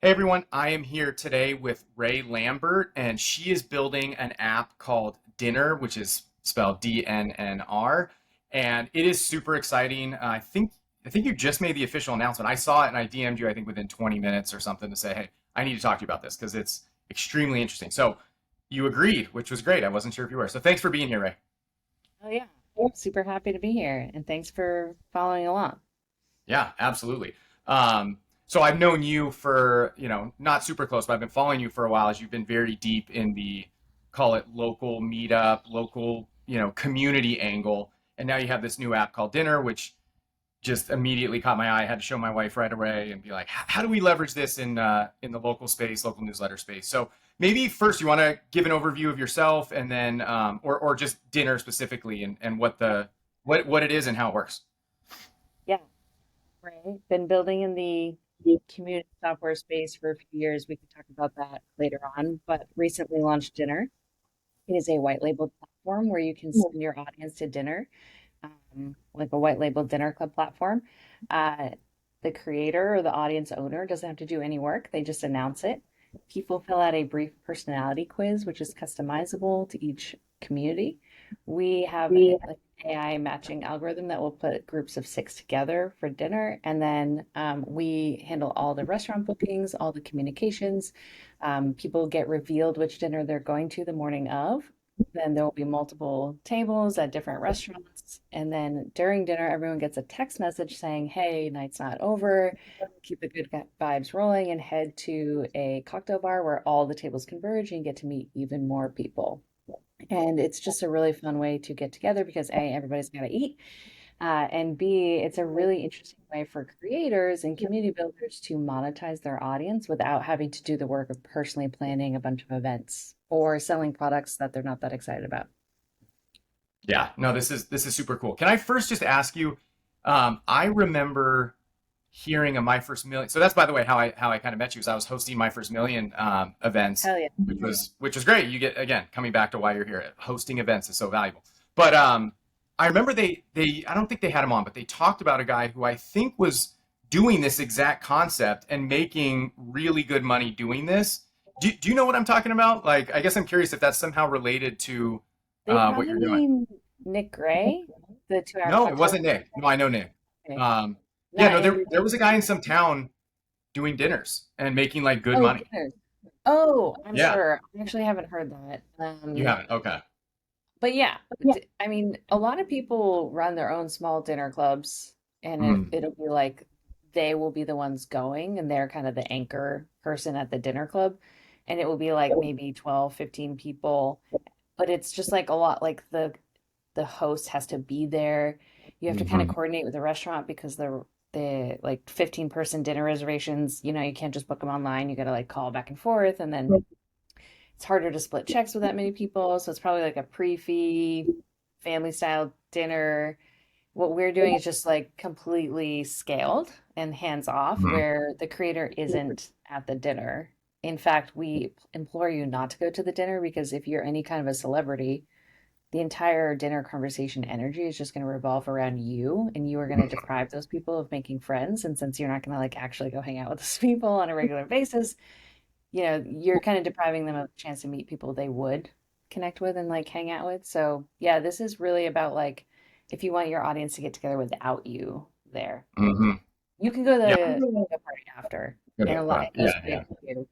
Hey everyone, I am here today with Rae Lambert, and she is building an app called Dinner, which is spelled DNNR, and it is super exciting. I think you just made the official announcement. I saw it and I DM'd you, I think within 20 minutes or something to say, hey, I need to talk to you about this because it's extremely interesting. So you agreed, which was great. I wasn't sure if you were. So thanks for being here, Rae. Oh yeah, I'm super happy to be here, and thanks for following along. Yeah, absolutely. So I've known you for, not super close, but I've been following you for a while as you've been very deep in the, call it local meetup, local, community angle. And now you have this new app called Dinner, which just immediately caught my eye. I had to show my wife right away and be like, how do we leverage this in the local space, local newsletter space? So maybe first you want to give an overview of yourself and then, or just Dinner specifically and what it is and how it works. Yeah, right. Been building in the community software space for a few years. We could talk about that later on, but recently launched Dinner. It is a white labeled platform where you can send your audience to dinner, like a white labeled dinner club platform. Uh, the creator or the audience owner doesn't have to do any work, they just announce it. People fill out a brief personality quiz, which is customizable to each community. We have like an AI matching algorithm that will put groups of six together for dinner, and then we handle all the restaurant bookings, all the communications. People get revealed which dinner they're going to the morning of. Then there will be multiple tables at different restaurants. And then during dinner, everyone gets a text message saying, hey, night's not over. Keep the good vibes rolling and head to a cocktail bar where all the tables converge and you get to meet even more people. And it's just a really fun way to get together because A, everybody's got to eat. And B, it's a really interesting way for creators and community builders to monetize their audience without having to do the work of personally planning a bunch of events or selling products that they're not that excited about. Yeah, no, this is super cool. Can I first just ask you? I remember hearing of My First Million. So that's by the way how I kind of met you. Is I was hosting My First Million events, Hell yeah. which was great. You get again coming back to why you're here. Hosting events is so valuable. But I remember they I don't think they had him on, but they talked about a guy who I think was doing this exact concept and making really good money doing this. Do you know what I'm talking about? Like, I guess I'm curious if that's somehow related to They what probably you're doing. mean Nick Gray, the 2 Hour No, it Cocktail. wasn't Nick. No, I know Nick. Okay. Um, yeah, Not no, there Andrew. there was a guy in some town doing dinners and making like good Oh, money. dinners. Oh, I'm Yeah, sure. I actually haven't heard that. you haven't. Okay. But yeah, I mean, a lot of people run their own small dinner clubs, and Mm, it'll be like they will be the ones going, and they're kind of the anchor person at the dinner club. And it will be like maybe 12, 15 people, but it's just like a lot like the host has to be there. You have to kind of hmm coordinate with the restaurant because the like 15-person dinner reservations, you can't just book them online. You got to like call back and forth, and then it's harder to split checks with that many people. So it's probably like a pre-fee family style dinner. What we're doing is just like completely scaled and hands off, hmm where the creator isn't at the dinner. In fact, we implore you not to go to the dinner because if you're any kind of a celebrity, the entire dinner conversation energy is just going to revolve around you, and you are going to deprive those people of making friends. And since you're not going to like actually go hang out with those people on a regular basis, you're kind of depriving them of a chance to meet people they would connect with and like hang out with. So, yeah, this is really about like if you want your audience to get together without you there. hmm You can go to Yeah. the party after, Good and luck, a lot bro. it goes Yeah, great yeah, too.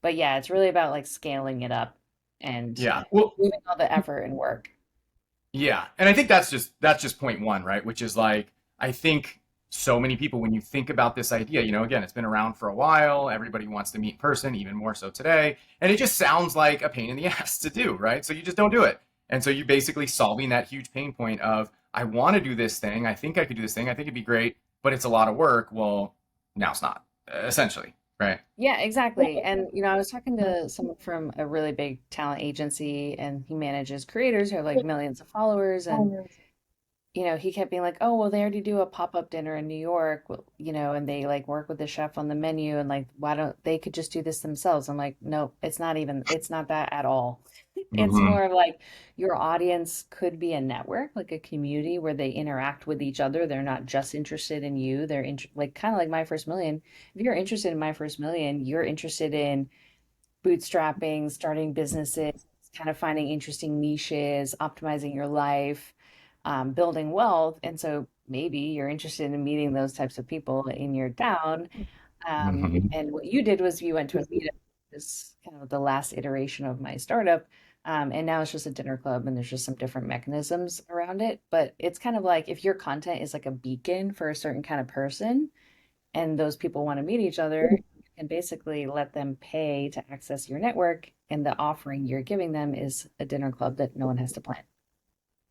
But yeah, it's really about like scaling it up and yeah. Well, moving all the effort and work. yeah, and I think that's just point one, right? Which is like I think so many people when you think about this idea, again, it's been around for a while. Everybody wants to meet in person, even more so today, and it just sounds like a pain in the ass to do, right? So you just don't do it, and so you basically solving that huge pain point of I want to do this thing, I think I could do this thing, I think it'd be great, but it's a lot of work. Well, now it's not, essentially, right? Yeah, exactly. And I was talking to someone from a really big talent agency, and he manages creators who have like millions of followers. And he kept being like, "Oh, well, they already do a pop-up dinner in New York, and they like work with the chef on the menu, and like, why don't they could just do this themselves?" I'm like, "No, it's not that at all. It's Hmm. more of like your audience could be a network, like a community where they interact with each other. They're not just interested in you. Like kind of like My First Million. If you're interested in My First Million, you're interested in bootstrapping, starting businesses, kind of finding interesting niches, optimizing your life, building wealth. And so maybe you're interested in meeting those types of people in your town. Hmm. And what you did was you went to a meetup, this kind of the last iteration of my startup. And now it's just a dinner club and there's just some different mechanisms around it. But it's kind of like if your content is like a beacon for a certain kind of person, and those people want to meet each other, you can basically let them pay to access your network, and the offering you're giving them is a dinner club that no one has to plan.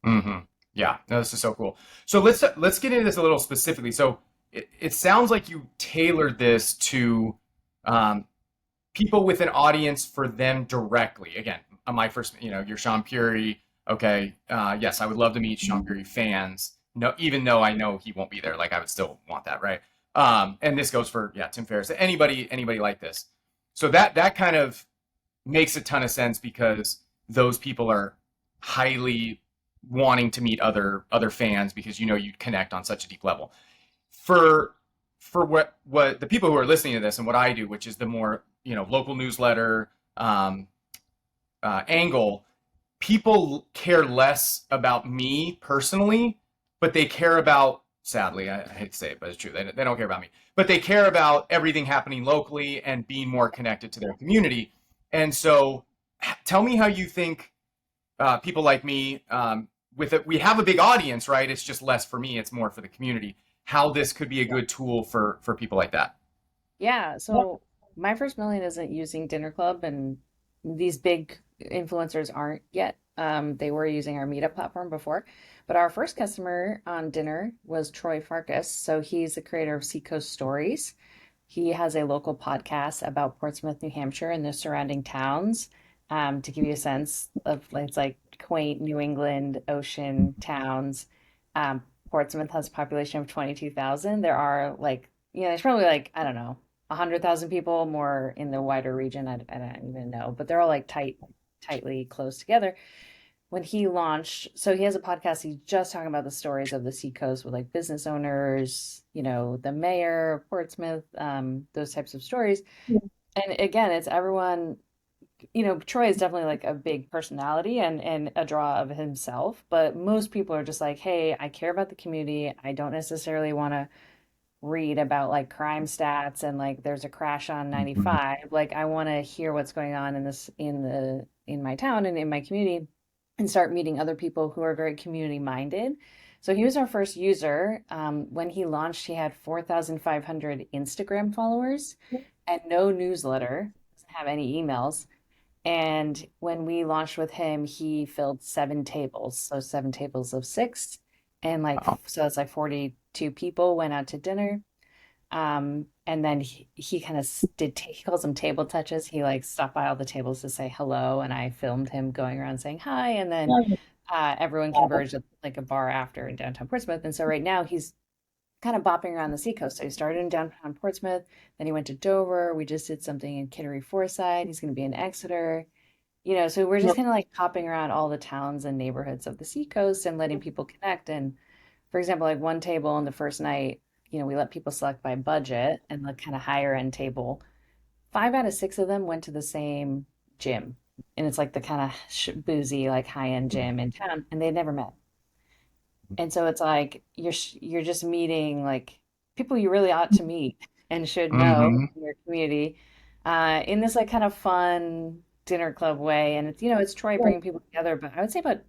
Hmm. Yeah, no, this is so cool. So let's get into this a little specifically. So it sounds like you tailored this to um, people with an audience for them directly. Again, my first, you're Sean Puri. Okay, yes, I would love to meet Sean Puri fans. No, even though I know he won't be there, like I would still want that, right? And this goes for Tim Ferriss, anybody like this. So that kind of makes a ton of sense because those people are highly wanting to meet other fans because you'd connect on such a deep level. For what the people who are listening to this and what I do, which is the more local newsletter angle, people care less about me personally, but they care about, sadly, I hate to say it, but it's true. They don't care about me, but they care about everything happening locally and being more connected to their community. And so, tell me how you think people like me, with it, we have a big audience, right? It's just less for me; it's more for the community. How this could be a good tool for people like that. Yeah, so My First Million isn't using Dinner Club, and these big influencers aren't yet. They were using our Meetup platform before, but our first customer on Dinner was Troy Farkas. So he's the creator of Seacoast Stories. He has a local podcast about Portsmouth, New Hampshire, and the surrounding towns. To give you a sense of, it's like quaint New England ocean towns. Um, Portsmouth has a population of 22,000. There are like, there's probably like, I don't know, 100,000 people more in the wider region. I don't even know, but they're all like tightly close together. When he launched, so he has a podcast, he's just talking about the stories of the seacoast with like business owners, the mayor of Portsmouth, those types of stories. And again, it's everyone, Troy is definitely like a big personality and a draw of himself, but most people are just like, hey, I care about the community. I don't necessarily want to read about like crime stats and like there's a crash on Mhm. 95. Like I want to hear what's going on in my town and in my community and start meeting other people who are very community minded. So he was our first user. When he launched, he had 4,500 Instagram followers and no newsletter, doesn't have any emails. And when we launched with him, he filled 7 tables, so 7 tables of six. And like, Wow. so it's like 42 people went out to dinner. And then he kind of he calls them table touches. He like stopped by all the tables to say hello. And I filmed him going around saying hi. And then everyone converged at like a bar after in downtown Portsmouth. And so right now he's kind of bopping around the seacoast. So he started in downtown Portsmouth, then he went to Dover. We just did something in Kittery Forsyth. He's going to be in Exeter. So we're just kind of like popping around all the towns and neighborhoods of the seacoast and letting people connect. And for example, like one table on the first night, we let people select by budget and the kind of higher end table. 5 out of 6 of them went to the same gym. And it's like the kind of boozy, like high end gym in town, and they'd never met. And so it's like you're just meeting like people you really ought to meet and should know Hmm. in your community, in this like kind of fun dinner club way. And it's Troy bringing people together, but I would say about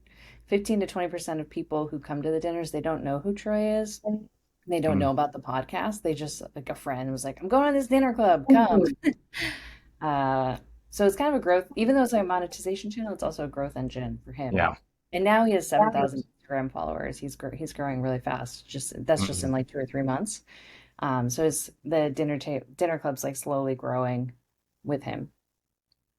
15 to 20% of people who come to the dinners, they don't know who Troy is. They don't know about the podcast. They just like a friend was like, I'm going to this dinner club, come. Uh, so it's kind of a growth, even though it's like a monetization channel, it's also a growth engine for him. Yeah. And now he has 7,000 Instagram followers. He's growing really fast. That's just in Hmm. like 2 or 3 months. So it's the dinner club's like slowly growing with him.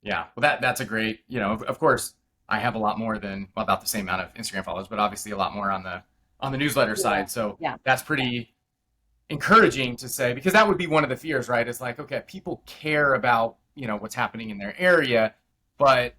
Yeah. Well, that's a great. Of course, I have a lot more than, well, about the same amount of Instagram followers, but obviously a lot more on on the newsletter Yeah. side. So Yeah. that's pretty encouraging to say, because that would be one of the fears, right? It's like, okay, people care about, what's happening in their area, but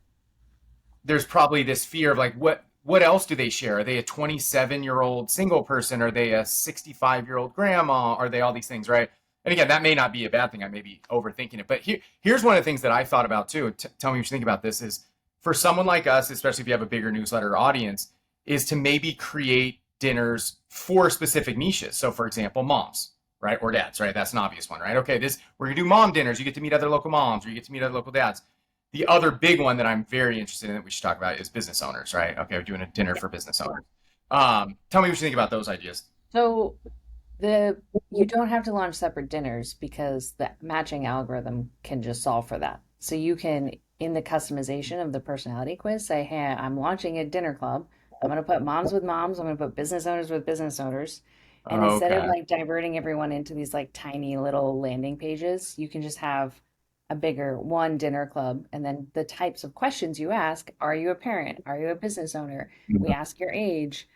there's probably this fear of like, what else do they share? Are they a 27-year-old single person? Are they a 65-year-old grandma? Are they all these things, right? And again, that may not be a bad thing. I may be overthinking it. But here's one of the things that I thought about too. Tell me what you think about this is for someone like us, especially if you have a bigger newsletter audience, is to maybe create dinners for specific niches. So for example, moms, right? Or dads, right? That's an obvious one, right? Okay, we're gonna do mom dinners. You get to meet other local moms or you get to meet other local dads. The other big one that I'm very interested in that we should talk about is business owners, right? Okay, we're doing a dinner Yeah. for business owners. Tell me what you think about those ideas. So the you don't have to launch separate dinners because the matching algorithm can just solve for that. So you can, in the customization of the personality quiz, say, "Hey, I'm launching a dinner club. I'm going to put moms with moms. I'm going to put business owners with business owners." And instead of Okay. like diverting everyone into these like tiny little landing pages, you can just have a bigger one dinner club. And then the types of questions you ask, are you a parent? Are you a business owner? We ask your age.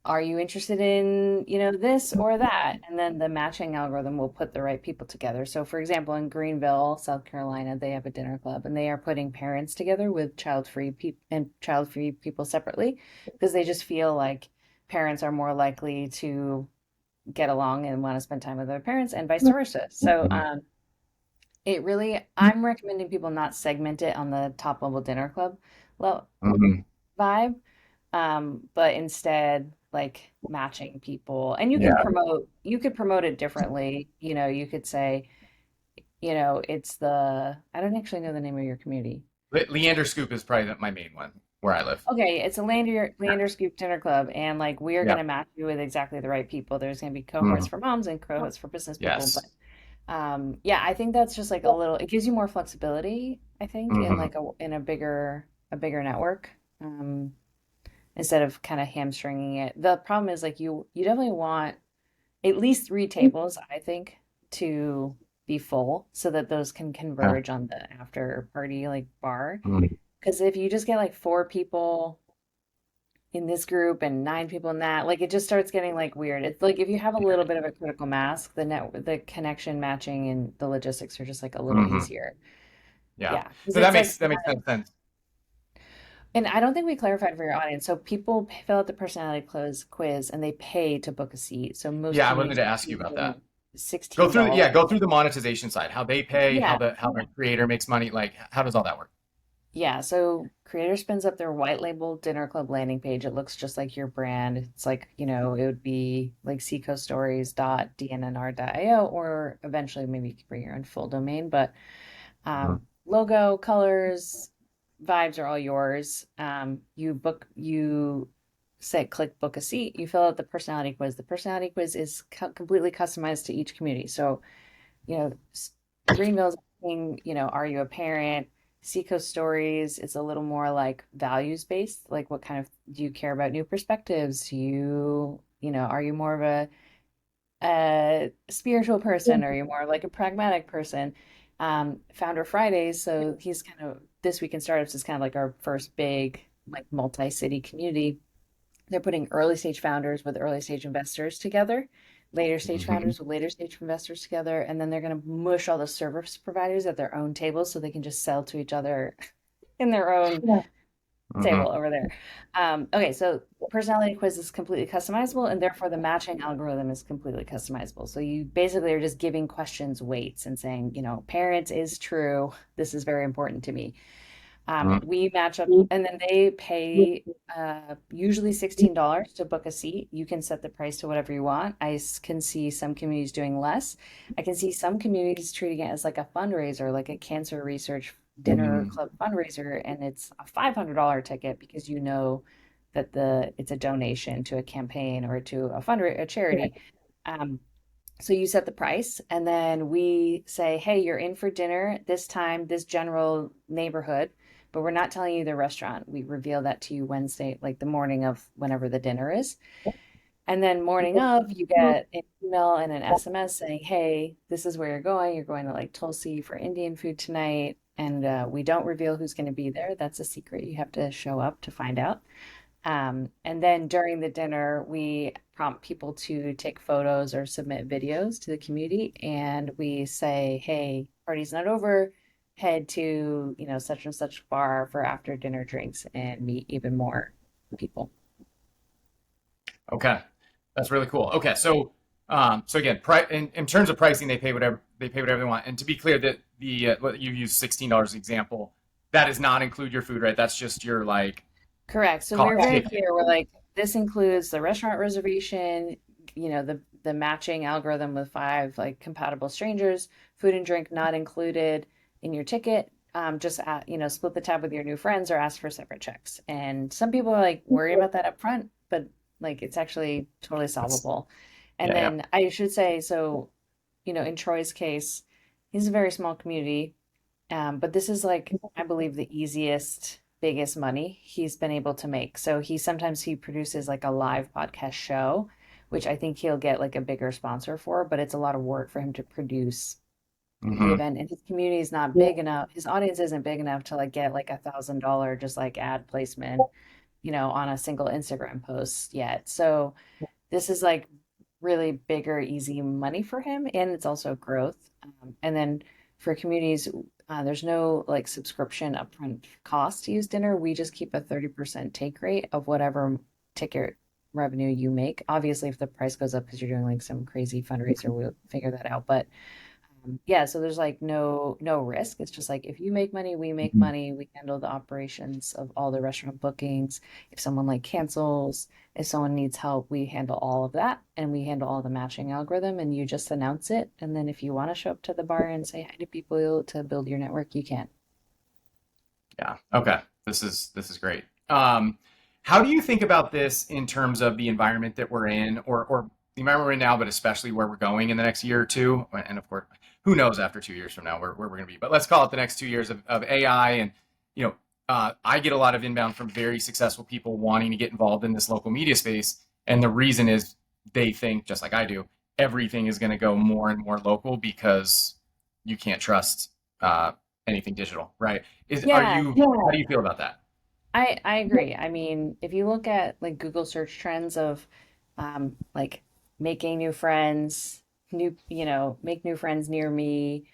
Are you interested in, this or that? And then the matching algorithm will put the right people together. So, for example, in Greenville, South Carolina, they have a dinner club and they are putting parents together with child-free people and child-free people separately because they just feel like parents are more likely to get along and want to spend time with their parents and vice versa. So, I'm recommending people not segment it on the top level dinner club Mhm. vibe, but instead like matching people. And Yeah. you could promote it differently. You could say, it's I don't actually know the name of your community. Leander Scoop is probably my main one where I live. Okay, it's a Lander Scoop Dinner Club, and like we're Yeah. gonna match you with exactly the right people. There's gonna be cohorts Mhm. for moms and cohorts for business people, but Yes. yeah, I think that's just like a little. It gives you more flexibility, I think, in Hmm. like a bigger network. Instead of kind of hamstringing it. The problem is like you definitely want at least three tables, I think, to be full so that those can Yeah. converge on the after party like bar. Mhm. Because if you just get like four people in this group and nine people in that, like it just starts getting like weird. It's like if you have a little bit of a critical mass, the connection matching and the logistics are just like a little Mhm. easier. Yeah. Yeah, because So it's like that makes sense. and I don't think we clarified for your audience. So people fill out the personality quiz and they pay to book a seat. So most Yeah, I wanted communities to ask you are about that. using $16. Go through the monetization side, how they pay, Yeah. how the creator makes money, like how does all that work? Yeah. So creator spins up their white label dinner club landing page. It looks just like your brand. It's like, it would be like secostories.dnnr.io or eventually maybe you could bring your own full domain. But Mhm. logo, colors, vibes are all yours. You say click book a seat. You fill out the personality quiz. The personality quiz is completely customized to each community. So, you know, Greenville's asking, are you a parent? Seacoast Stories is a little more like values based. Like, what kind of do you care about new perspectives? Are you more of a spiritual person or are you more like a pragmatic person? Founder Fridays, so he's kind of this week in startups is kind of like our first big like multi-city community. They're putting early stage founders with early stage investors together, later stage Mhm. founders with later stage investors together, and then they're going to mush all the service providers at their own tables so they can just sell to each other in their own Mhm. table over there. Okay, so personality quiz is completely customizable, and therefore the matching algorithm is completely customizable. So you basically are just giving questions weights and saying, parents is true. This is very important to me. Mhm. We match up, and then they pay usually $16 to book a seat. You can set the price to whatever you want. Can see some communities doing less. I can see some communities treating it as like a fundraiser, like a cancer research dinner Mhm. club fundraiser, and it's a $500 ticket because that the it's a donation to a campaign or to a charity. Um, so you set the price, and then we say, hey, you're in for dinner this time, this general neighborhood, but we're not telling you the restaurant. We reveal that to you Wednesday, like the morning of whenever the dinner is. And then morning of, you get an email and an SMS saying, hey, this is where you're going. You're going to like Tulsi for Indian food tonight. And we don't reveal who's going to be there. That's a secret. You have to show up to find out. And then during the dinner, we prompt people to take photos or submit videos to the community, and we say, "Hey, party's not over. Head to, such and such bar for after dinner drinks and meet even more people." Okay, that's really cool. Okay, so so again, in terms of pricing, they pay whatever they want. And to be clear, that the what you use $16 example, that does not include your food, right? That's just your like Correct. So we cost were very ticket. clear. We're like, this includes the restaurant reservation, the matching algorithm with five like compatible strangers, food and drink not included in your ticket. Just split the tab with your new friends or ask for separate checks. And some people are like worried about that up front, but like it's actually totally That's solvable. And yeah, yeah. then I should say, so, in Troy's case, he's a very small community. But this is like, I believe, the easiest, biggest money he's been able to make. So he produces like a live podcast show, which I think he'll get like a bigger sponsor for, but it's a lot of work for him to produce the Hmm. event. And his community is not big enough, his audience isn't big enough to like get like $1,000 just like ad placement, on a single Instagram post yet. So this is like really bigger, easy money for him, and it's also growth. And then for communities, there's no like subscription upfront cost to use dinner. We just keep a 30% take rate of whatever ticket revenue you make. Obviously, if the price goes up because you're doing like some crazy fundraiser, we'll figure that out. But yeah, so there's like no risk. It's just like if you make money, we make Hmm. money. We handle the operations of all the restaurant bookings. If someone like cancels, if someone needs help, we handle all of that and we handle all the matching algorithm and you just announce it. And then if you want to show up to the bar and say hi to people to build your network, you can. Yeah. Okay. This is great. How do you think about this in terms of the environment that we're in, or the environment we're in now, but especially where we're going in the next year or two? And of course, who knows after 2 years from now where we're going to be? But let's call it the next 2 years of AI. And you know, I get a lot of inbound from very successful people wanting to get involved in this local media space, and the reason is they think, just like I do, everything is going to go more and more local because you can't trust uh, anything digital, right? Is are Yeah, you How do you feel about that? I agree. I mean, if you look at like Google search trends of like making new friends, make new friends near me,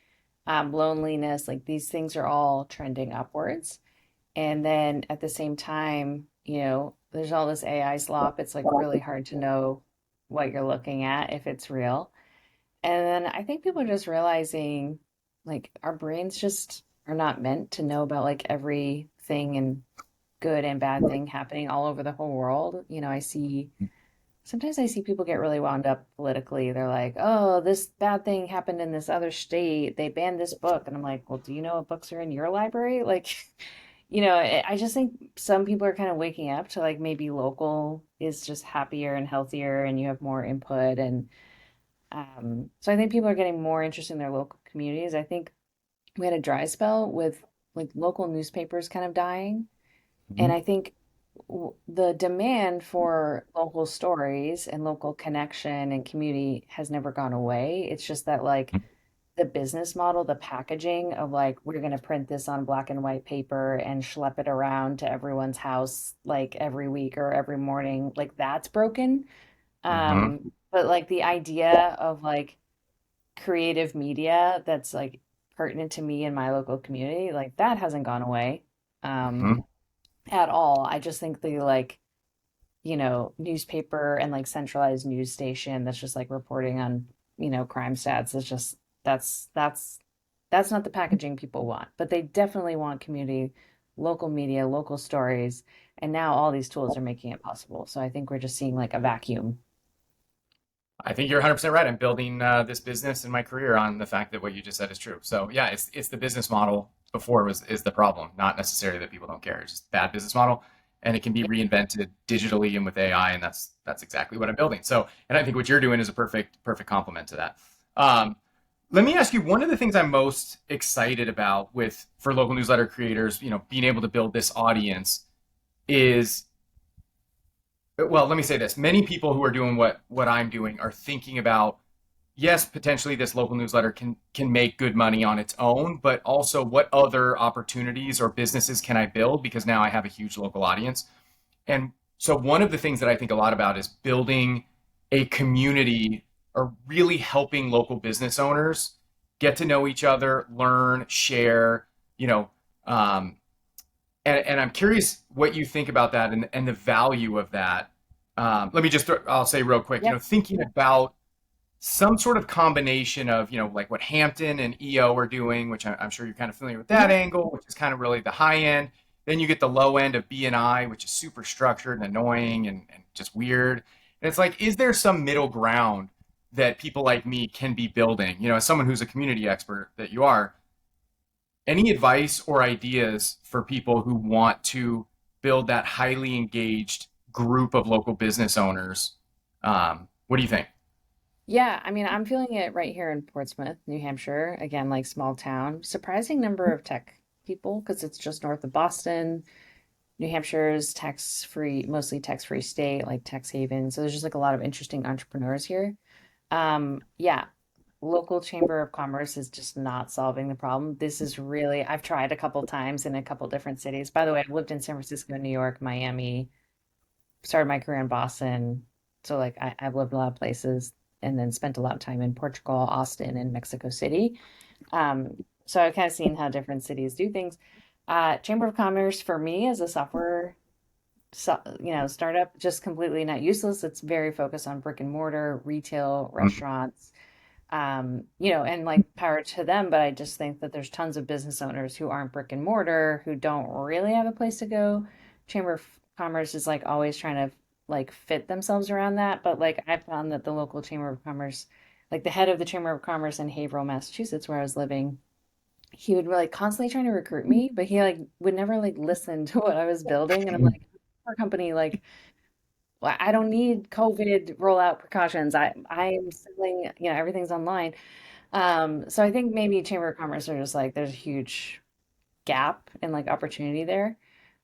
loneliness, like these things are all trending upwards. And then at the same time, there's all this AI slop. It's like really hard to know what you're looking at if it's real. And then I think people are just realizing like our brains just are not meant to know about like everything and good and bad thing happening all over the whole world. Sometimes I see people get really wound up politically. They're like, oh, this bad thing happened in this other state. They banned this book. And I'm like, well, do you know what books are in your library? Like, I just think some people are kind of waking up to like maybe local is just happier and healthier and you have more input. And so I think people are getting more interested in their local communities. I think we had a dry spell with like local newspapers kind of dying. And Mhm. I think the demand for local stories and local connection and community has never gone away. It's just that like the business model, the packaging of like we're going to print this on black and white paper and schlep it around to everyone's house like every week or every morning, like that's broken. Mhm. But like the idea of like creative media that's like pertinent to me and my local community, like that hasn't gone away. Um, Mhm. at all. I just think the like, newspaper and like centralized news station that's just like reporting on, crime stats is just that's not the packaging people want. But they definitely want community, local media, local stories, and now all these tools are making it possible. So I think we're just seeing like a vacuum. I think you're 100% right. I'm building this business and my career on the fact that what you just said is true. So yeah, it's the business model before was is the problem, not necessarily that people don't care. It's just bad business model, and it can be Yeah. reinvented digitally and with AI, and that's exactly what I'm building. So, and I think what you're doing is a perfect complement to that. Um, Let me ask you, one of the things I'm most excited about with for local newsletter creators, being able to build this audience is, well, let me say this. Many people who are doing what I'm doing are thinking about, yes, potentially this local newsletter can make good money on its own, but also what other opportunities or businesses can I build because now I have a huge local audience. And So one of the things that I think a lot about is building a community or really helping local business owners get to know each other, learn, share, you know, um, and I'm curious what you think about that and the value of that. Let me just, I'll say real quick, Yeah. thinking about some sort of combination of, like what Hampton and EO are doing, which I'm sure you're kind of familiar with that Mhm. angle, which is kind of really the high end. Then you get the low end of BNI, which is super structured and annoying and just weird. And it's like, is there some middle ground that people like me can be building? As someone who's a community expert that you are, any advice or ideas for people who want to build that highly engaged group of local business owners? What do you think? Yeah, I mean, I'm feeling it right here in Portsmouth, New Hampshire. Again, like small town. Surprising number of tech people because it's just north of Boston. New Hampshire's tax-free, mostly tax-free state, like tax haven. So there's just like a lot of interesting entrepreneurs here. Yeah, local chamber of commerce is just not solving the problem. This is really, I've tried a couple times in a couple different cities. By the way, I've lived in San Francisco, New York, Miami, started my career in Boston. So like I've lived a lot of places and then spent a lot of time in Portugal, Austin, and Mexico City. So I've kind of seen how different cities do things. Chamber of Commerce for me as a software, startup, just completely not useless. It's very focused on brick and mortar, retail, Mhm. restaurants, and like power to them. But I just think that there's tons of business owners who aren't brick and mortar, who don't really have a place to go. Chamber of Commerce is like always trying to like fit themselves around that. But like I found that the local Chamber of Commerce, like the head of the Chamber of Commerce in Haverhill, Massachusetts, where I was living, he would like constantly trying to recruit me, but he like would never like listen to what I was building. And I'm like, our company, like well, I don't need COVID rollout precautions. I am selling, everything's online. So I think maybe Chamber of Commerce are just like there's a huge gap and like opportunity there.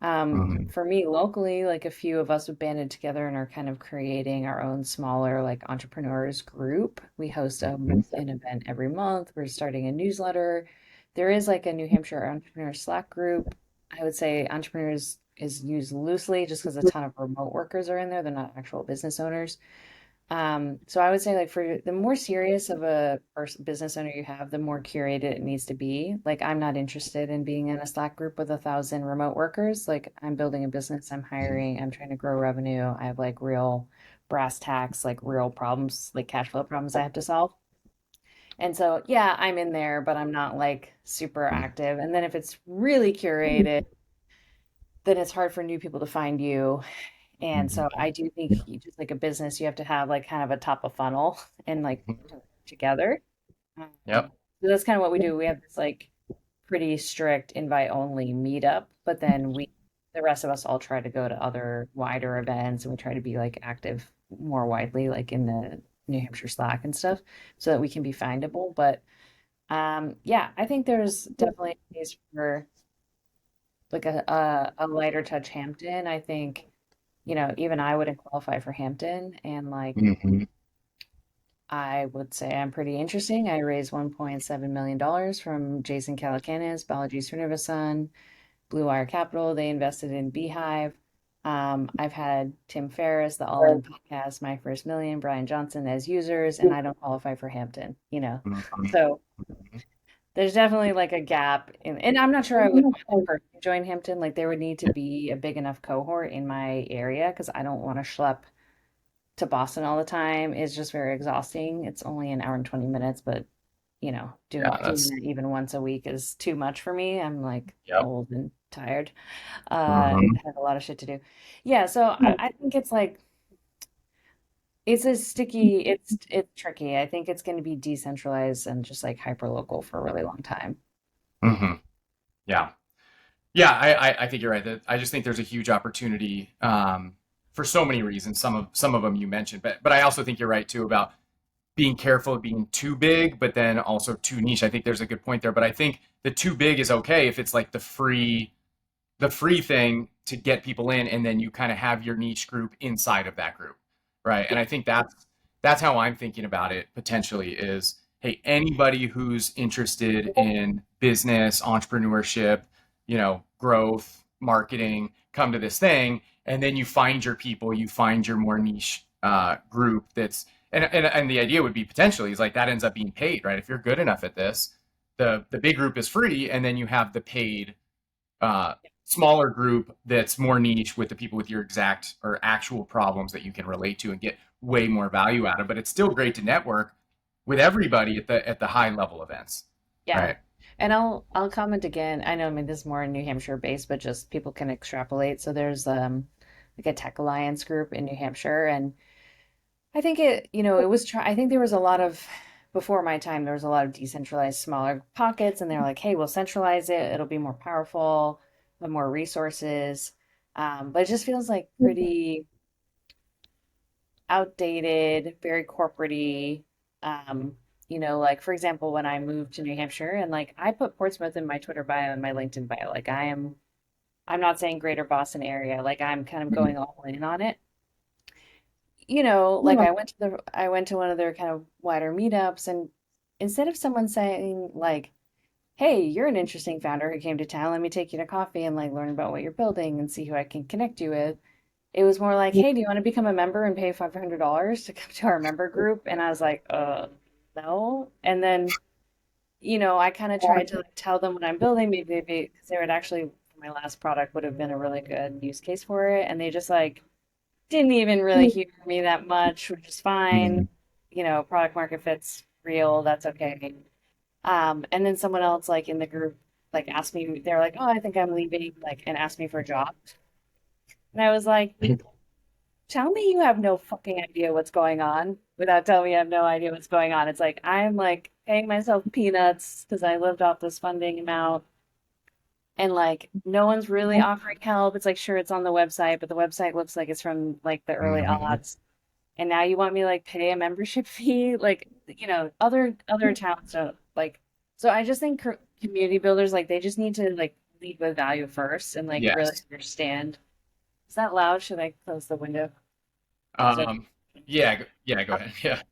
Mhm. For me locally, like a few of us have banded together and are kind of creating our own smaller like entrepreneurs group. We host an event every month. We're starting a newsletter. There is like a New Hampshire entrepreneur Slack group. I would say entrepreneurs is used loosely just because a ton of remote workers are in there. They're not actual business owners. So I would say like for the more serious of a business owner you have, the more curated it needs to be. Like I'm not interested in being in a Slack group with 1,000 remote workers. Like I'm building a business, I'm hiring, I'm trying to grow revenue. I have like real brass tacks, like real problems, like cash flow problems I have to solve. And so yeah, I'm in there, but I'm not like super active. And then if it's really curated, then it's hard for new people to find you. And so Mhm. I do think just like a business, you have to have like kind of a top of funnel and like together. Yep. So that's kind of what we do. We have this like pretty strict invite only meetup, but then the rest of us all try to go to other wider events and we try to be like active more widely, like in the New Hampshire Slack and stuff, so that we can be findable. But yeah, I think there's definitely a case for like a lighter touch Hampton. I think even I wouldn't qualify for Hampton. And like, Mhm. I would say I'm pretty interesting. I raised $1.7 million from Jason Calacanis, Balaji Srinivasan, Blue Wire Capital. They invested in Beehive. I've had Tim Ferriss, the All In podcast, My First Million, Brian Johnson as users, and I don't qualify for Hampton. Mhm. So there's definitely like a gap and I'm not sure I would want to personally join Hampton. Like there would need to be a big enough cohort in my area because I don't want to schlep to Boston all the time is just very exhausting. It's only an hour and 20 minutes, but Yeah, doing that even once a week is too much for me. I'm like yep. old and tired. Mhm. Have a lot of shit to do. Yeah, so I think it's like it's a sticky, it's tricky. I think it's going to be decentralized and just like hyper local for a really long time. Mhm. Yeah. Yeah, I think you're right. I just think there's a huge opportunity for so many reasons. Some of them you mentioned, but I also think you're right too about being careful of being too big, but then also too niche. I think there's a good point there. But I think the too big is okay if it's like the free thing to get people in, and then you kind of have your niche group inside of that group, right? And I think that's how I'm thinking about it potentially is, hey, anybody who's interested in business, entrepreneurship, growth, marketing, come to this thing, and then you find your people, you find your more niche group that's and the idea would be potentially is like that ends up being paid, right? If you're good enough at this, the big group is free, and then you have the paid uh, smaller group that's more niche with the people with your exact or actual problems that you can relate to and get way more value out of. But it's still great to network with everybody at the high level events, Yeah. right? And I'll comment again. I know, I mean, this is more New Hampshire based, but just people can extrapolate. So there's like a tech alliance group in New Hampshire, and I think it was I think there was a lot of before my time, there was a lot of decentralized smaller pockets, and they're like, hey, we'll centralize it. It'll be more powerful, have more resources. But it just feels like pretty outdated, very corporate-y. Like for example, when I moved to New Hampshire and like I put Portsmouth in my Twitter bio and my LinkedIn bio, like I'm not saying greater Boston area, like I'm kind of going all in on it. Like I went to one of their kind of wider meetups, and instead of someone saying like, "Hey, you're an interesting founder who came to town. Let me take you to coffee and like learn about what you're building and see who I can connect you with." It was more like, "Hey, do you want to become a member and pay $500 to come to our member group?" And I was like, no." And then, I kind of tried to like tell them what I'm building, maybe because they would actually, my last product would have been a really good use case for it, and they just like didn't even really hear me that much, which is fine. Product market fit's real, that's okay. And then someone else like in the group like asked me, they're like, "Oh, I think I'm leaving," like, and asked me for a job. And I was like, tell me you have no fucking idea what's going on without telling me you have no idea what's going on. It's like I'm like paying myself peanuts because I lived off this funding amount. And like no one's really offering help. It's like sure it's on the website, but the website looks like it's from like the early Mm-hmm. aughts. And now you want me like pay a membership fee? Like, other towns don't like so I just think community builders like they just need to like lead with value first and like really Yes. understand. Is that loud? Should I close the window? Is it Um, yeah, yeah, go ahead. Yeah,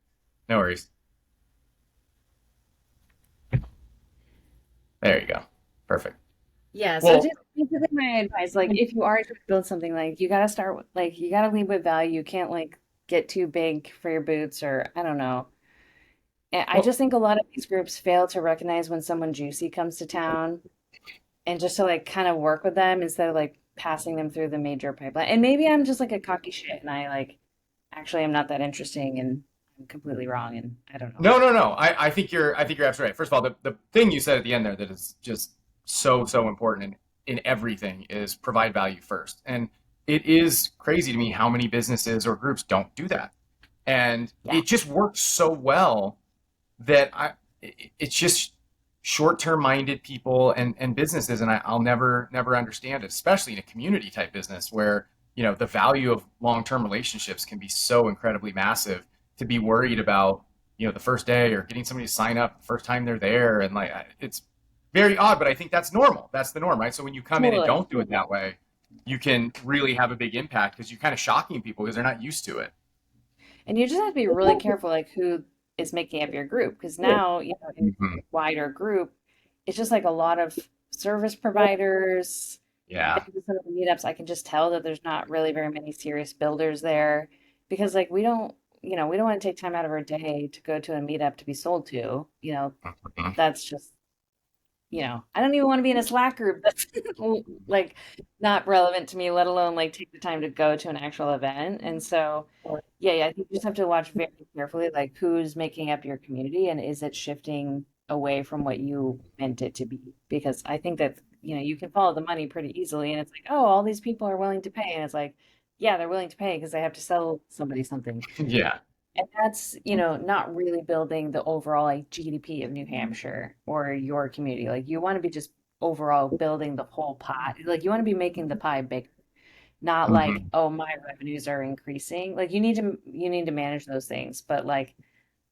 no worries. There you go. Perfect. Yeah, so Well, just basically my advice, like if you are trying to build something, like you gotta start with like you gotta lead with value. You can't like get too big for your boots or I don't know. And I well, just think a lot of these groups fail to recognize when someone juicy comes to town and just to like kind of work with them instead of like passing them through the major pipeline. And maybe I'm just like a cocky shit and I like actually am not that interesting and I'm completely wrong and I don't know. no, no, no. I think you're absolutely right. First of all, the thing you said at the end there that is just so important in everything is provide value first. And it is crazy to me how many businesses or groups don't do that. And Yeah. it just works so well that it's just short-term minded people and businesses, and I'll never understand it, especially in a community type business where the value of long-term relationships can be so incredibly massive. To be worried about the first day or getting somebody to sign up the first time they're there, and like it's very odd, but I think that's normal. That's the norm, right? So when you come in and Totally. don't do it that way, you can really have a big impact because you're kind of shocking people because they're not used to it. And you just have to be really careful, like who is making up your group, because now, in Mhm. a wider group, it's just like a lot of service providers. I've Yeah. been to some of the meetups. I can just tell that there's not really very many serious builders there, because like we don't want to take time out of our day to go to a meetup to be sold to. Mhm. That's just I don't even want to be in a Slack group that's like not relevant to me, let alone like take the time to go to an actual event. And so, yeah, I think you just have to watch very carefully, like who's making up your community and is it shifting away from what you meant it to be? Because I think that, you can follow the money pretty easily and it's like, oh, all these people are willing to pay. And it's like, yeah, they're willing to pay because they have to sell somebody something. Yeah. And that's, not really building the overall like GDP of New Hampshire or your community. Like you want to be just overall building the whole pot. Like you want to be making the pie bigger, not like, Mhm. oh, my revenues are increasing. Like you need to manage those things. But like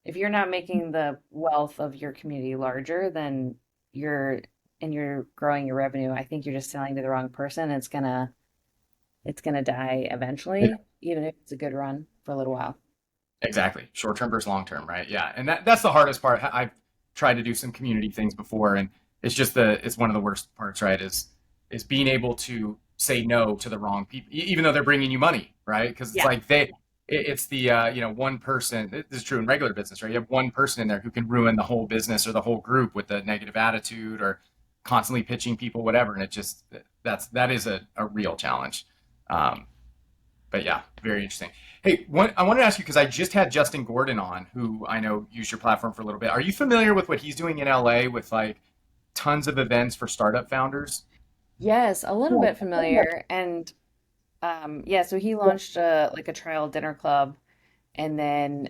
if you're not making the wealth of your community larger, then you're you're growing your revenue. I think you're just selling to the wrong person. It's gonna die eventually, even if it's a good run for a little while. Exactly. Short term versus long term, right? Yeah. And that's the hardest part. I've tried to do some community things before, and it's just it's one of the worst parts, right? Is is being able to say no to the wrong people, even though they're bringing you money, right? Because it's Yeah. like it's the one person. This is true in regular business, right? You have one person in there who can ruin the whole business or the whole group with a negative attitude or constantly pitching people, whatever. And it just that is a real challenge. Um, but yeah, very interesting. Hey, I wanted to ask you because I just had Justin Gordon on, who I know used your platform for a little bit. Are you familiar with what he's doing in LA with like tons of events for startup founders? Yes, a little bit familiar. And yeah, so he launched a trial dinner club, and then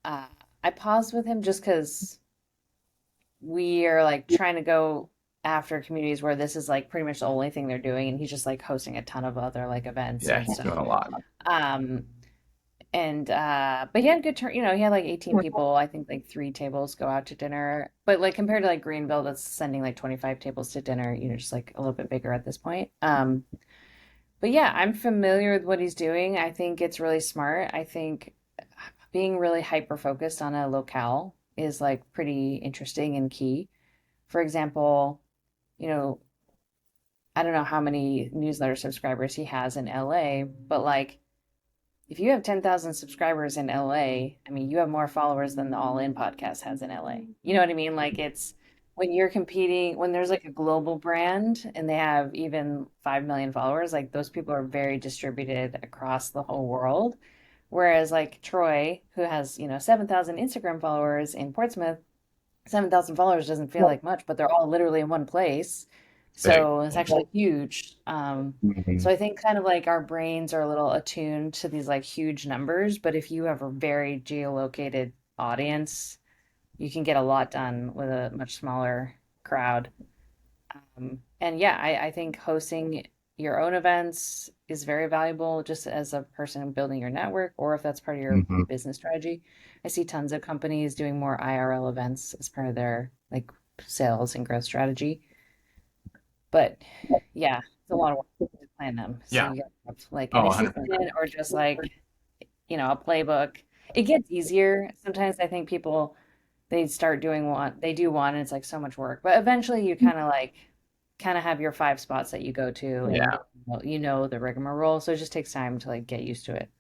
uh, I paused with him just because we are like trying to go after communities where this is like pretty much the only thing they're doing, and he's just like hosting a ton of other like events Yeah, and he's doing stuff. a lot. Um, and but he had good turn, he had like 18 people. I think like 3 tables go out to dinner. But like compared to like Greenville that's sending like 25 tables to dinner, just like a little bit bigger at this point. But yeah, I'm familiar with what he's doing. I think it's really smart. I think being really hyper focused on a locale is like pretty interesting and key. For example, you know, I don't know how many newsletter subscribers he has in LA, but like if you have 10,000 subscribers in LA, I mean, you have more followers than the All In podcast has in LA. You know what I mean? Like it's when you're competing, when there's like a global brand and they have even 5 million followers, like those people are very distributed across the whole world. Whereas like Troy, who has, 7,000 Instagram followers in Portsmouth, 7,000 followers doesn't feel like much, but they're all literally in one place. It's big. So it's actually huge. So Mhm. I think kind of like our brains are a little attuned to these like huge numbers, but if you have a very geolocated audience, you can get a lot done with a much smaller crowd. And yeah, I think hosting your own events is very valuable just as a person building your network, or if that's part of your Mhm. business strategy. I see tons of companies doing more IRL events as part of their like sales and growth strategy. But yeah, it's a lot of work to plan them. So Yeah. you got to have like an Oh, 100%. assistant or just like, a playbook. It gets easier. Sometimes I think people they start doing one, they do one, and it's like so much work. But eventually you kind of have your 5 spots that you go to and Yeah. the rigmarole. So it just takes time to like get used to it.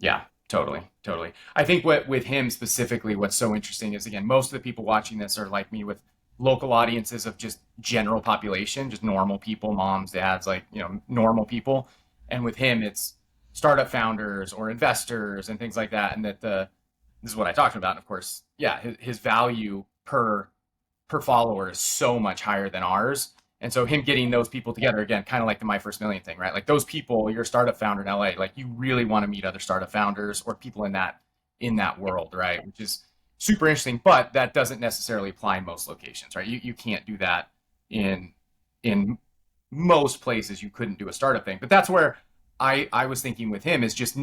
Yeah, totally, totally. I think what with him specifically, what's so interesting is again, most of the people watching this are like me with local audiences of just general population, just normal people, moms, dads, like, normal people. And with him, it's startup founders or investors and things like that. And this is what I talked about. And of course, yeah, his value per follower is so much higher than ours. And so him getting those people together again, kind of like the My First Million thing, right? Like those people, you're a startup founder in LA, like you really want to meet other startup founders or people in that Yeah. world, right? Which is super interesting, but that doesn't necessarily apply in most locations, right? You can't do that in in most places. You couldn't do a startup thing, but that's where I was thinking with him is just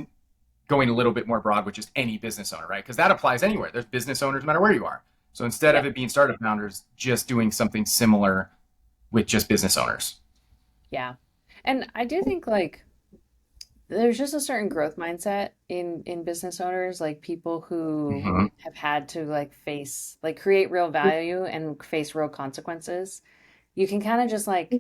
going a little bit more broad with just any business owner, right? Because that applies anywhere. There's business owners no matter where you are. So instead of Yep. it being startup founders, just doing something similar with just business owners. Yeah. And I do think like there's just a certain growth mindset in business owners, like people who Mm-hmm. have had to like face like create real value and face real consequences. You can kind of just like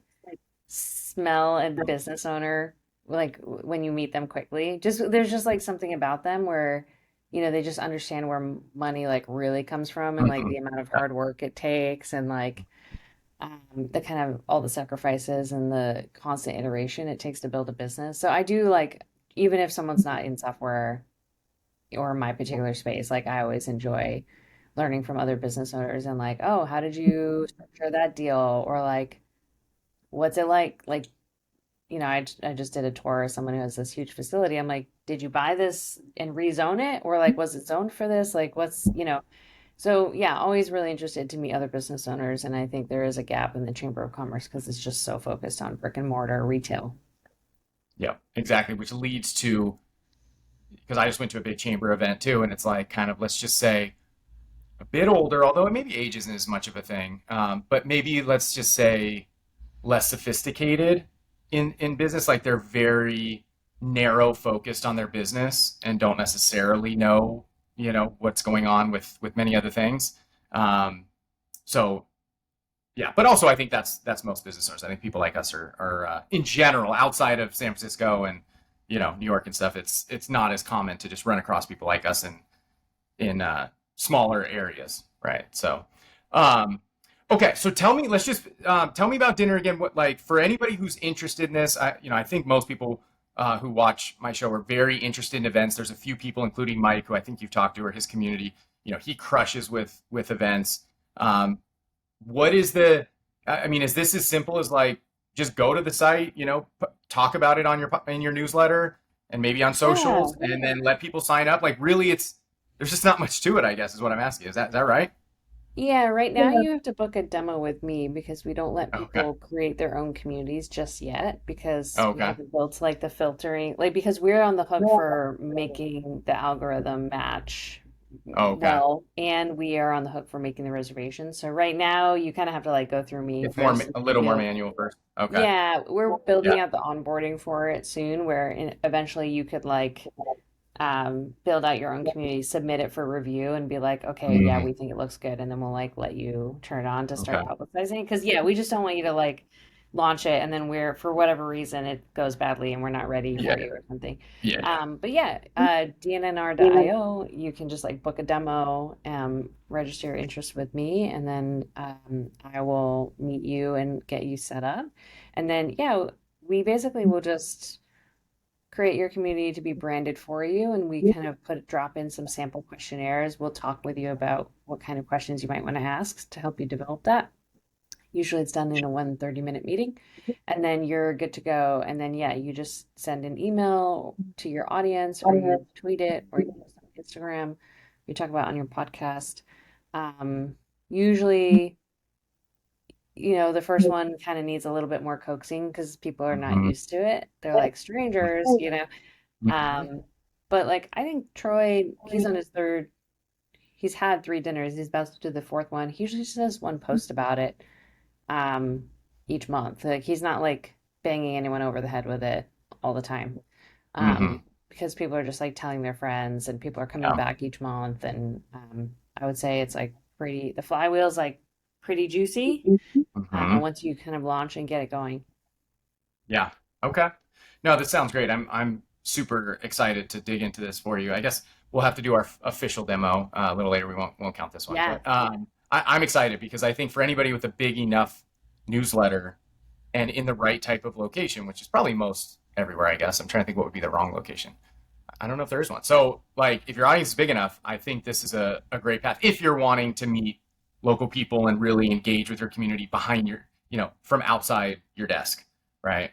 smell a business owner like when you meet them quickly. Just there's just like something about them where they just understand where money like really comes from and like Mm-hmm. the amount of hard work it takes and like the kind of all the sacrifices and the constant iteration it takes to build a business. So I do like even if someone's not in software or my particular space, like I always enjoy learning from other business owners and like, oh, how did you structure that deal? Or like, what's it like? Like I just did a tour of someone who has this huge facility. I'm like, did you buy this and rezone it? Or like, was it zoned for this? Like, so yeah, always really interested to meet other business owners. And I think there is a gap in the Chamber of Commerce because it's just so focused on brick and mortar retail. Yeah, exactly. Which leads to, because I just went to a big chamber event too, and it's like kind of, let's just say, a bit older, although maybe age isn't as much of a thing, but maybe let's just say less sophisticated in business. Like they're very narrow focused on their business and don't necessarily know, what's going on with many other things. Um, so Yeah, but also I think that's most business owners. I think people like us are in general outside of San Francisco and New York and stuff. It's not as common to just run across people like us in smaller areas, right? So, um, okay, so tell me, let's just tell me about dinner again. What like for anybody who's interested in this, I think most people who watch my show are very interested in events. There's a few people, including Mike, who I think you've talked to, or his community. He crushes with events. What is the? I mean, is this as simple as like just go to the site, talk about it on in your newsletter and maybe on Yeah. socials, and then let people sign up? Like, really, there's just not much to it, I guess, is what I'm asking. Is that right? Yeah, right now you have to book a demo with me because we don't let Okay. people create their own communities just yet because we Okay. haven't built like the filtering, like because we're on the hook for making the algorithm match Okay. well, and we are on the hook for making the reservations. So right now you kind of have to like go through me It's more first and a little more build. manual first. Okay. Yeah, we're Yeah. building out the onboarding for it soon, where eventually you could like build out your own community, submit it for review, and be like, okay, yeah, Mhm. we think it looks good, and then we'll like let you turn it on to Okay. start publicizing. Because yeah, we just don't want you to like launch it and then we're for whatever reason it goes badly and we're not ready Yeah. for you or something. Yeah. Yeah. But yeah, DNNR.io, you can just like book a demo, register your interest with me, and then I will meet you and get you set up. And then yeah, we basically will just create your community to be branded for you, and we kind of drop in some sample questionnaires. We'll talk with you about what kind of questions you might want to ask to help you develop that. Usually it's done in a 1 30-minute meeting, and then you're good to go. And then yeah, you just send an email to your audience, or you tweet it, or you post on Instagram, you talk about it on your podcast. Usually, the first one kind of needs a little bit more coaxing because people are not Mhm. used to it. They're like strangers. Mhm. Um, but like I think Troy, he's on his third, he's had 3 dinners. He's about to do the fourth one. He usually just does one post about it um each month. Like he's not like banging anyone over the head with it all the time. Mhm. Because people are just like telling their friends and people are coming Yeah. back each month, and I would say it's like the flywheel's like pretty juicy Mhm. once you kind of launch and get it going. Yeah. Okay. No, this sounds great. I'm super excited to dig into this for you. I guess we'll have to do our official demo a little later. We won't count this one, Yeah. but I'm excited because I think for anybody with a big enough newsletter and in the right type of location, which is probably most everywhere, I guess. I'm trying to think what would be the wrong location. I don't know if there is one. So, like, if your audience is big enough, I think this is a great path. If you're wanting to meet local people and really engage with your community behind from outside your desk, right?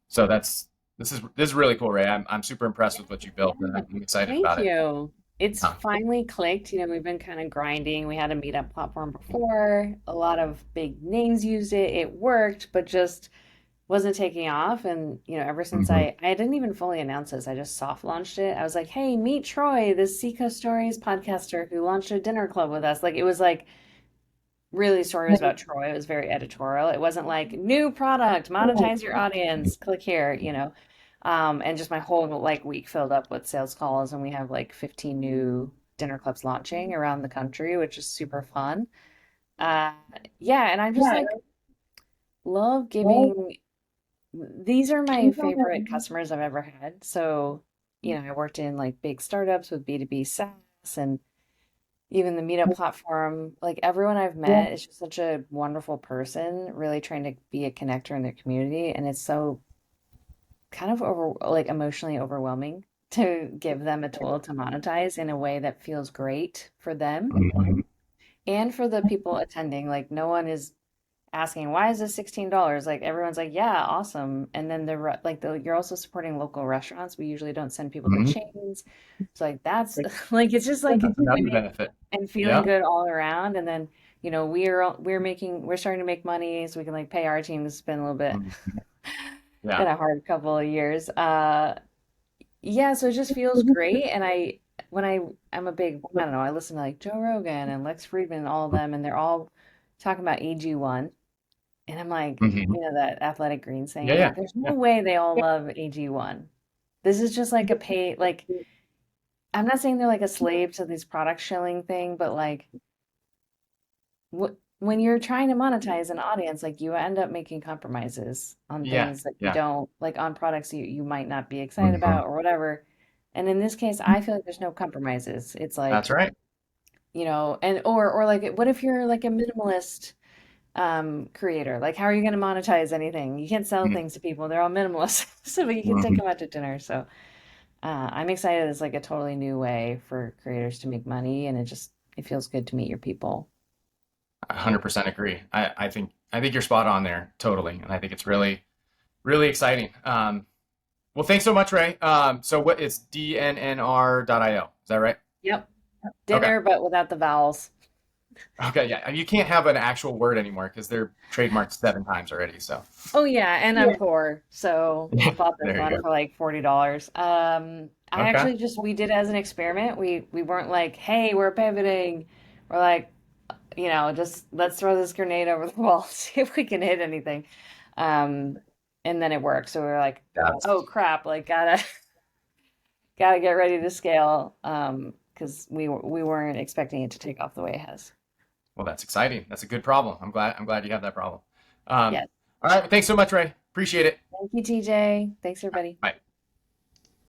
So this is really cool, Ray. I'm super impressed with what you built, and Yeah. I'm excited Thank about it. you. It's Um, finally clicked. We've been kind of grinding. We had a meetup platform before. A lot of big names used it. It worked, but just wasn't taking off. And, ever since mhm, I didn't even fully announce this, I just soft launched it. I was like, hey, meet Troy, this Seacoast Stories podcaster who launched a dinner club with us. Like, it was like really story was about Troy. It was very editorial. It wasn't like new product, monetize your audience, click here. And just my whole like week filled up with sales calls, and we have like 15 new dinner clubs launching around the country, which is super fun. Uh, yeah, and I just like love giving. These are my favorite customers I've ever had. So, I worked in like big startups with B2B SaaS and even the Meetup platform. Like everyone I've met is just such a wonderful person, really trying to be a connector in their community. And it's so kind of like emotionally overwhelming to give them a tool to monetize in a way that feels great for them mhm, and for the people attending. Like no one is asking, why is this $16? Like everyone's like, yeah, awesome. And then you're also supporting local restaurants. We usually don't send people to mhm. chains. So like that's like it's just like That's another winning benefit. and feeling Yeah. good all around. And then, we're starting to make money so we can like pay our team. This has been a little bit Mhm. Yeah. been a hard couple of years. Yeah, so it just feels great. And I'm a big, I don't know, I listen to like Joe Rogan and Lex Friedman and all of them, and they're all talking about AG1. And I'm like, Mhm. that athletic greens thing. Yeah. I'm Yeah. like, there's no Yeah. way they all love AG1. This is just like a pay, like, I'm not saying they're like a slave to these product shilling thing, but like, what? when you're trying to monetize an audience, like you end up making compromises on Yeah, things that you yeah. don't like on products you might not be excited Hmm. about or whatever. And in this case, I feel like there's no compromises. It's That's like, right. and or like what if you're like a minimalist creator? Like how are you going to monetize anything? You can't sell things to people. They're all minimalist. So but you can take Mm-hmm. them out to dinner. So I'm excited. It's like a totally new way for creators to make money, and it feels good to meet your people. 100% agree. I think you're spot on there, totally, and I think it's really really exciting. Well, thanks so much, Ray. So what it's DNNR.io. Is that right? Yep. Okay. Dinner, but without the vowels. Okay. Yeah. You can't have an actual word anymore because they're trademarked 7 times already. So Oh yeah, and I'm yeah. poor, so I bought this There you one go. for like $40. I Okay. actually just we did it as an experiment. We weren't like, hey, we're pivoting. We're like, just let's throw this grenade over the wall, see if we can hit anything. Um, and then it worked. So we were like, oh That's crap, like gotta get ready to scale. Because we weren't expecting it to take off the way it has. well, that's exciting. That's a good problem. I'm glad you have that problem. Um, Yes. all right. Thanks so much, Ray. Appreciate it. Thank you, TJ. Thanks, everybody. Bye.